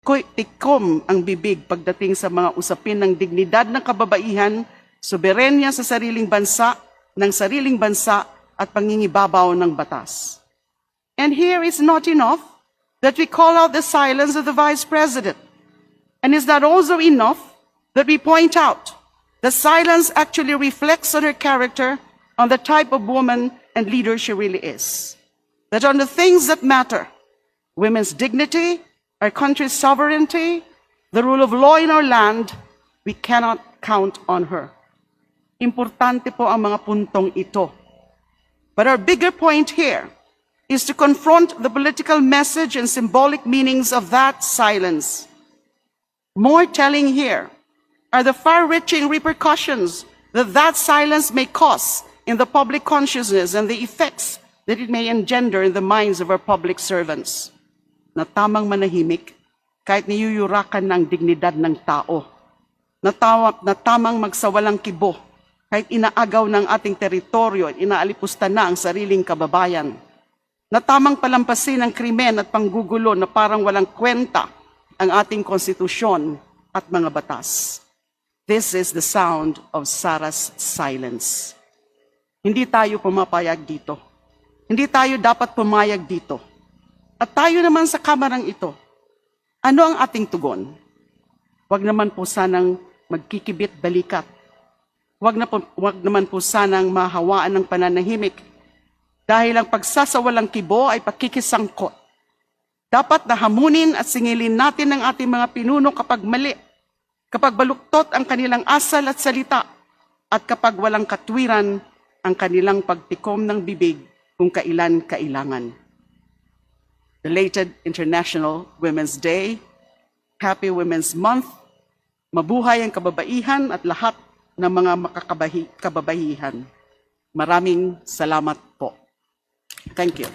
tikom ang bibig pagdating sa mga usapin ng dignidad ng kababaihan, soberenya sa sariling bansa, ng sariling bansa at pangingibabaw ng batas. And here it's not enough that we call out the silence of the Vice President. And is that also enough that we point out the silence actually reflects on her character, on the type of woman and leader she really is. That on the things that matter, women's dignity, our country's sovereignty, the rule of law in our land, we cannot count on her. Importante po ang mga puntong ito. But our bigger point here is to confront the political message and symbolic meanings of that silence. More telling here are the far-reaching repercussions that that silence may cause in the public consciousness and the effects that it may engender in the minds of our public servants. Na tamang manahimik kahit niyuyurakan ng dignidad ng tao. Na tamang magsawalang kibo kahit inaagaw ng ating teritoryo at inaalipusta na ang sariling kababayan. Na tamang palampasin ang krimen at panggugulo na parang walang kwenta ang ating konstitusyon at mga batas. This is the sound of Sara's silence. Hindi tayo pumapayag dito. Hindi tayo dapat pumayag dito. At tayo naman sa kamarang ito, ano ang ating tugon? Huwag naman po sanang magkikibit balikat. Huwag naman po sanang mahawaan ng pananahimik dahil ang pagsasawalang kibo ay pakikisangkot. Dapat na hamunin at singilin natin ang ating mga pinuno kapag mali, kapag baluktot ang kanilang asal at salita, at kapag walang katwiran ang kanilang pagtikom ng bibig kung kailan kailangan. Belated International Women's Day, Happy Women's Month, mabuhay ang kababaihan at lahat ng mga makakababaihan. Maraming salamat po. Thank you.